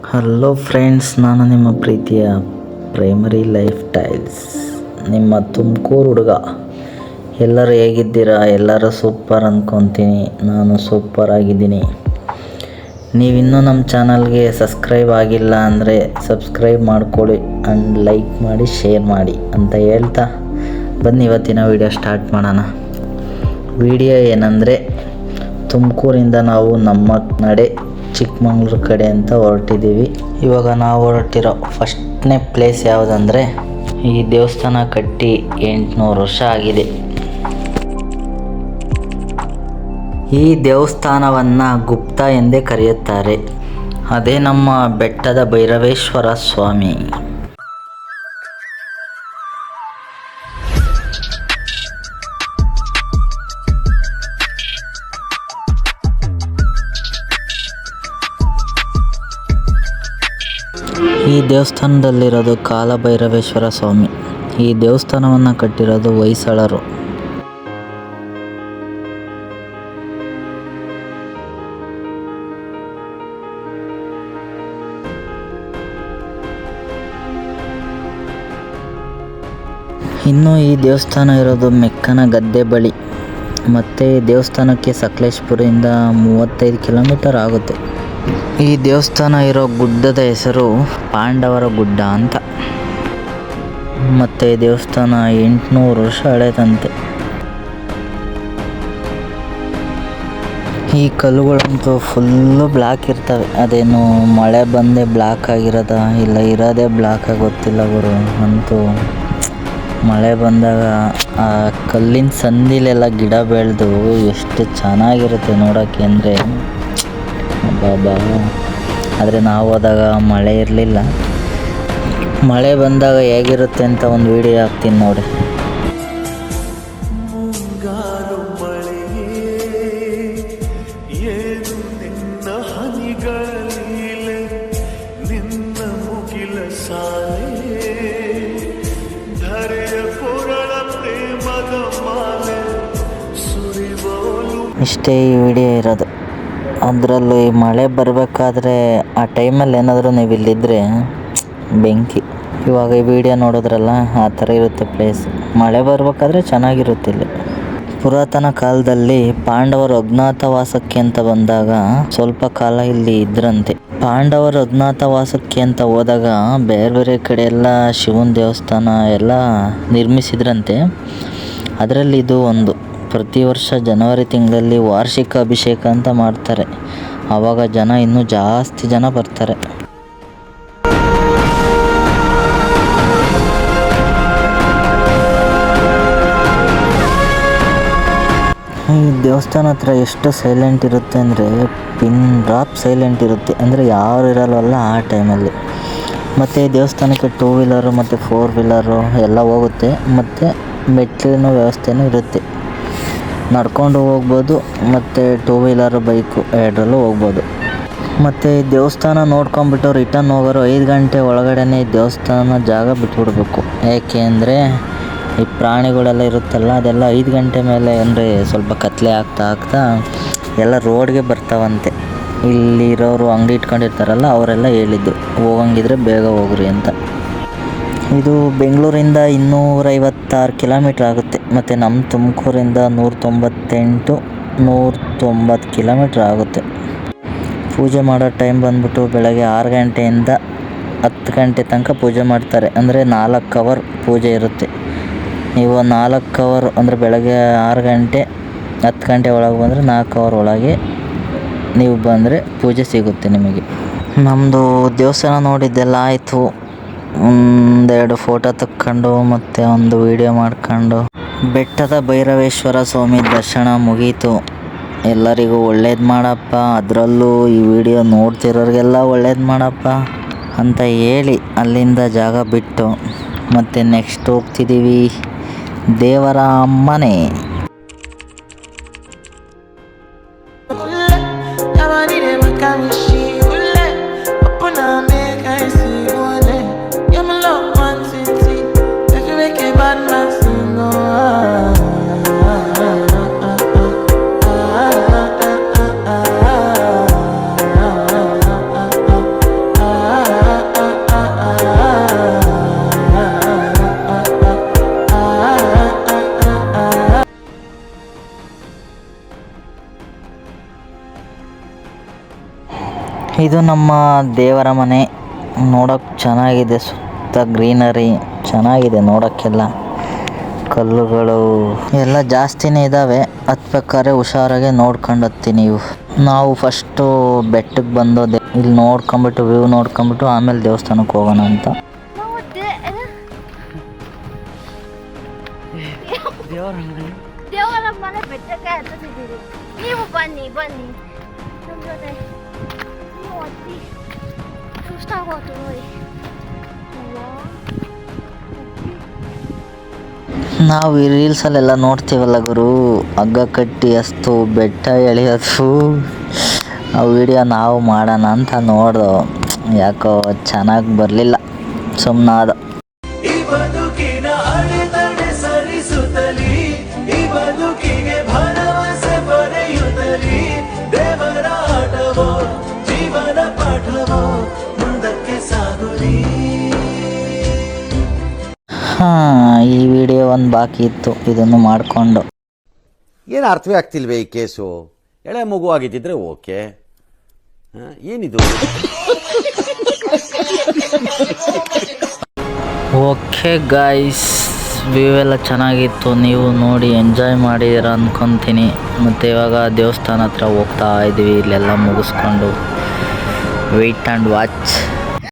Hello friends, ನಾನು ನಿಮ್ಮ ಪ್ರೀತಿಯ ಪ್ರೈಮರಿ ಲೈಫ್ ಸ್ಟೈಲ್ಸ್, ನಿಮ್ಮ ತುಮಕೂರು ಹುಡುಗ. ಎಲ್ಲರೂ ಹೇಗಿದ್ದೀರಾ? ಎಲ್ಲರೂ ಸೂಪರ್ ಅಂದ್ಕೊತೀನಿ. ನಾನು ಸೂಪರ್ ಆಗಿದ್ದೀನಿ. ನೀವಿನ್ನೂ ನಮ್ಮ ಚಾನಲ್ಗೆ ಸಬ್ಸ್ಕ್ರೈಬ್ ಆಗಿಲ್ಲ ಅಂದರೆ ಸಬ್ಸ್ಕ್ರೈಬ್ ಮಾಡ್ಕೊಳ್ಳಿ ಆ್ಯಂಡ್ ಲೈಕ್ ಮಾಡಿ, ಶೇರ್ ಮಾಡಿ ಅಂತ ಹೇಳ್ತಾ ಬನ್ನಿ ಇವತ್ತಿನ ವಿಡಿಯೋ ಸ್ಟಾರ್ಟ್ ಮಾಡೋಣ. ವಿಡಿಯೋ ಏನಂದರೆ, ತುಮಕೂರಿಂದ ನಾವು ನಮ್ಮ ನಡೆ ಚಿಕ್ಕಮಂಗ್ಳೂರು ಕಡೆ ಅಂತ ಹೊರಟಿದ್ದೀವಿ. ಇವಾಗ ನಾವು ಹೊರಟಿರೋ ಫಸ್ಟ್ನೇ ಪ್ಲೇಸ್ ಯಾವುದಂದರೆ, ಈ ದೇವಸ್ಥಾನ ಕಟ್ಟಿ 800 ವರ್ಷ ಆಗಿದೆ. ಈ ದೇವಸ್ಥಾನವನ್ನು ಗುಪ್ತ ಎಂದೇ ಕರೆಯುತ್ತಾರೆ. ಅದೇ ನಮ್ಮ ಬೆಟ್ಟದ ಭೈರವೇಶ್ವರ ಸ್ವಾಮಿ. ಈ ದೇವಸ್ಥಾನದಲ್ಲಿರೋದು ಕಾಲಭೈರವೇಶ್ವರ ಸ್ವಾಮಿ. ಈ ದೇವಸ್ಥಾನವನ್ನು ಕಟ್ಟಿರೋದು ಹೊಯ್ಸಳರು. ಇನ್ನು ಈ ದೇವಸ್ಥಾನ ಇರೋದು ಮೆಕ್ಕನ ಗದ್ದೆ ಬಳಿ. ಮತ್ತು ದೇವಸ್ಥಾನಕ್ಕೆ ಸಕಲೇಶಪುರದಿಂದ 35 ಕಿಲೋಮೀಟರ್ ಆಗುತ್ತೆ. ಈ ದೇವಸ್ಥಾನ ಇರೋ ಗುಡ್ಡದ ಹೆಸರು ಪಾಂಡವರ ಗುಡ್ಡ ಅಂತ. ಮತ್ತು ದೇವಸ್ಥಾನ 800 ವರ್ಷ ಹಳೆದಂತೆ. ಈ ಕಲ್ಲುಗಳಂತೂ ಫುಲ್ಲು ಬ್ಲ್ಯಾಕ್ ಇರ್ತವೆ. ಅದೇನು ಮಳೆ ಬಂದೇ ಬ್ಲ್ಯಾಕ್ ಆಗಿರೋದ ಇಲ್ಲ ಇರೋದೇ ಬ್ಲ್ಯಾಕ್ ಗೊತ್ತಿಲ್ಲ ಗುರು. ಅಂತೂ ಮಳೆ ಬಂದಾಗ ಆ ಕಲ್ಲಿನ ಸಂದಿಲೆಲ್ಲ ಗಿಡ ಬೆಳೆದು ಎಷ್ಟು ಚೆನ್ನಾಗಿರುತ್ತೆ ನೋಡೋಕ್ಕೆ ಅಂದರೆ ಬಾಬಾ. ಆದರೆ ನಾವು ಹೋದಾಗ ಮಳೆ ಇರಲಿಲ್ಲ. ಮಳೆ ಬಂದಾಗ ಹೇಗಿರುತ್ತೆ ಅಂತ ಒಂದು ವಿಡಿಯೋ ಹಾಕ್ತೀನಿ ನೋಡಿ. ಇಷ್ಟೇ ಈ ವಿಡಿಯೋ ಇರೋದು. ಅದರಲ್ಲೂ ಈ ಮಳೆ ಬರಬೇಕಾದ್ರೆ ಆ ಟೈಮಲ್ಲಿ ಏನಾದರೂ ನೀವು ಇಲ್ಲಿದ್ದರೆ ಬೆಂಕಿ. ಇವಾಗ ಈ ವಿಡಿಯೋ ನೋಡಿದ್ರಲ್ಲ, ಆ ಥರ ಇರುತ್ತೆ ಪ್ಲೇಸ್. ಮಳೆ ಬರಬೇಕಾದ್ರೆ ಚೆನ್ನಾಗಿರುತ್ತೆ ಇಲ್ಲಿ. ಪುರಾತನ ಕಾಲದಲ್ಲಿ ಪಾಂಡವರು ಅಜ್ಞಾತವಾಸಕ್ಕೆ ಅಂತ ಬಂದಾಗ ಸ್ವಲ್ಪ ಕಾಲ ಇಲ್ಲಿ ಇದ್ರಂತೆ. ಪಾಂಡವರು ಅಜ್ಞಾತವಾಸಕ್ಕೆ ಅಂತ ಹೋದಾಗ ಬೇರೆ ಬೇರೆ ಕಡೆ ಎಲ್ಲ ಶಿವನ ದೇವಸ್ಥಾನ ಎಲ್ಲ ನಿರ್ಮಿಸಿದ್ರಂತೆ. ಅದರಲ್ಲಿ ಇದು ಒಂದು. ಪ್ರತಿ ವರ್ಷ ಜನವರಿ ತಿಂಗಳಲ್ಲಿ ವಾರ್ಷಿಕ ಅಭಿಷೇಕ ಅಂತ ಮಾಡ್ತಾರೆ. ಆವಾಗ ಜನ ಇನ್ನೂ ಜಾಸ್ತಿ ಜನ ಬರ್ತಾರೆ. ಈ ದೇವಸ್ಥಾನ ಹತ್ರ ಎಷ್ಟು ಸೈಲೆಂಟ್ ಇರುತ್ತೆ ಅಂದರೆ ಪಿನ್ ಡ್ರಾಪ್ ಸೈಲೆಂಟ್ ಇರುತ್ತೆ. ಅಂದರೆ ಯಾರು ಇರಲ್ವಲ್ಲ ಆ ಟೈಮಲ್ಲಿ. ಮತ್ತು ದೇವಸ್ಥಾನಕ್ಕೆ 2 ವೀಲರು ಮತ್ತು 4 ವೀಲರು ಎಲ್ಲ ಹೋಗುತ್ತೆ. ಮತ್ತು ಮೆಟ್ಟಿಲಿನ ವ್ಯವಸ್ಥೆನೂ ಇರುತ್ತೆ. ನಡ್ಕೊಂಡು ಹೋಗ್ಬೋದು ಮತ್ತು 2 ವೀಲರು ಬೈಕು ಎರಡರಲ್ಲೂ ಹೋಗ್ಬೋದು. ಮತ್ತು ದೇವಸ್ಥಾನ ನೋಡ್ಕೊಂಬಿಟ್ಟು ರಿಟರ್ನ್ ಹೋಗೋರು 5 ಗಂಟೆ ಒಳಗಡೆನೇ ದೇವಸ್ಥಾನ ಜಾಗ ಬಿಟ್ಬಿಡ್ಬೇಕು. ಏಕೆ ಅಂದರೆ ಈ ಪ್ರಾಣಿಗಳೆಲ್ಲ ಇರುತ್ತಲ್ಲ, ಅದೆಲ್ಲ 5 ಗಂಟೆ ಮೇಲೆ ಅಂದರೆ ಸ್ವಲ್ಪ ಕತ್ಲೆ ಆಗ್ತಾ ಎಲ್ಲ ರೋಡ್ಗೆ ಬರ್ತಾವಂತೆ. ಇಲ್ಲಿರೋರು ಅಂಗಡಿ ಇಟ್ಕೊಂಡಿರ್ತಾರಲ್ಲ ಅವರೆಲ್ಲ ಹೇಳಿದ್ದು, ಹೋಗಂಗಿದ್ರೆ ಬೇಗ ಹೋಗ್ರಿ ಅಂತ. ಇದು ಬೆಂಗಳೂರಿಂದ 256 ಕಿಲೋಮೀಟ್ರ್ ಆಗುತ್ತೆ. ಮತ್ತು ನಮ್ಮ ತುಮಕೂರಿಂದ 190 ಕಿಲೋಮೀಟ್ರ್ ಆಗುತ್ತೆ. ಪೂಜೆ ಮಾಡೋ ಟೈಮ್ ಬಂದ್ಬಿಟ್ಟು ಬೆಳಗ್ಗೆ 6 ಗಂಟೆಯಿಂದ 10 ಗಂಟೆ ತನಕ ಪೂಜೆ ಮಾಡ್ತಾರೆ. ಅಂದರೆ 4 ಅವರ್ ಪೂಜೆ ಇರುತ್ತೆ. ನೀವು 4 ಅವರ್ ಅಂದರೆ ಬೆಳಗ್ಗೆ 6 ಗಂಟೆ 10 ಗಂಟೆ ಒಳಗೆ ಬಂದರೆ 4 ಅವರ್ ಒಳಗೆ ನೀವು ಬಂದರೆ ಪೂಜೆ ಸಿಗುತ್ತೆ ನಿಮಗೆ. ನಮ್ಮದು ದೇವಸ್ಥಾನ ನೋಡಿದ್ದೆಲ್ಲ ಆಯಿತು. 1-2 ಫೋಟೋ ತಕ್ಕೊಂಡು ಮತ್ತು ಒಂದು ವಿಡಿಯೋ ಮಾಡ್ಕೊಂಡು ಬೆಟ್ಟದ ಭೈರವೇಶ್ವರ ಸ್ವಾಮಿ ದರ್ಶನ ಮುಗೀತು. ಎಲ್ಲರಿಗೂ ಒಳ್ಳೇದು ಮಾಡಪ್ಪ, ಅದರಲ್ಲೂ ಈ ವಿಡಿಯೋ ನೋಡ್ತಿರೋರಿಗೆಲ್ಲ ಒಳ್ಳೇದು ಮಾಡಪ್ಪ ಅಂತ ಹೇಳಿ ಅಲ್ಲಿಂದ ಜಾಗ ಬಿಟ್ಟು ಮತ್ತು ನೆಕ್ಸ್ಟ್ ಹೋಗ್ತಿದ್ದೀವಿ ದೇವರ ಮನೆ. ಇದು ನಮ್ಮ ದೇವರ ಮನೆ. ನೋಡೋಕ್ಕೆ ಚೆನ್ನಾಗಿದೆ, ಸುತ್ತ ಗ್ರೀನರಿ ಚೆನ್ನಾಗಿದೆ ನೋಡೋಕ್ಕೆಲ್ಲ. ಕಲ್ಲುಗಳು ಎಲ್ಲ ಜಾಸ್ತಿನೇ ಇದ್ದಾವೆ. ಹತ್ಬೇಕಾದ್ರೆ ಹುಷಾರಾಗಿ ನೋಡ್ಕೊಂಡು ಹತ್ತಿ ನೀವು. ನಾವು ಫಸ್ಟು ಬೆಟ್ಟಕ್ಕೆ ಬಂದೋದೆ, ಇಲ್ಲಿ ನೋಡ್ಕೊಂಬಿಟ್ಟು ವ್ಯೂ ನೋಡ್ಕೊಂಬಿಟ್ಟು ಆಮೇಲೆ ದೇವಸ್ಥಾನಕ್ಕೆ ಹೋಗೋಣ ಅಂತ. ದೇವರ ಮನೆ ಬೆಟ್ಟಕ್ಕೆ ಹತ್ತಿದ್ದೀರಿ. ನೀವು ಬನ್ನಿ ಬನ್ನಿ ನಮ್ಮ ಜೊತೆ. ನೀವು ಹತ್ತಿ ಸುಸ್ತಾಗೋತು ನೋಡಿ. ನಾವು ಈ ರೀಲ್ಸಲ್ಲೆಲ್ಲ ನೋಡ್ತೀವಲ್ಲ ಗುರು, ಹಗ್ಗ ಕಟ್ಟಿ ಅಸ್ತು ಬೆಟ್ಟ ಎಳೆಯೋದು, ಆ ವಿಡಿಯೋ ನಾವು ಮಾಡೋಣ ಅಂತ ನೋಡ್ದೋ. ಯಾಕೋ ಚೆನ್ನಾಗಿ ಬರಲಿಲ್ಲ, ಸುಮ್ಮನಾದ. ಈ ವಿಡಿಯೋ ಒಂದು ಬಾಕಿ ಇತ್ತು, ಇದನ್ನು ಮಾಡಿಕೊಂಡು. ಏನು ಅರ್ಥವೇ ಆಗ್ತಿಲ್ವೇ ಈ ಕೇಸು? ಎಳೆ ಮಗು ಆಗಿದ್ದಿದ್ರೆ ಓಕೆ, ಏನಿದು? ಓಕೆ ಗಾಯ್ಸ್, ವ್ಯೂ ಎಲ್ಲ ಚೆನ್ನಾಗಿತ್ತು, ನೀವು ನೋಡಿ ಎಂಜಾಯ್ ಮಾಡಿದ್ದೀರ ಅಂದ್ಕೊತೀನಿ. ಮತ್ತು ಇವಾಗ ದೇವಸ್ಥಾನ ಹತ್ರ ಹೋಗ್ತಾ ಇದ್ವಿ, ಇಲ್ಲೆಲ್ಲ ಮುಗಿಸ್ಕೊಂಡು. Wait and watch.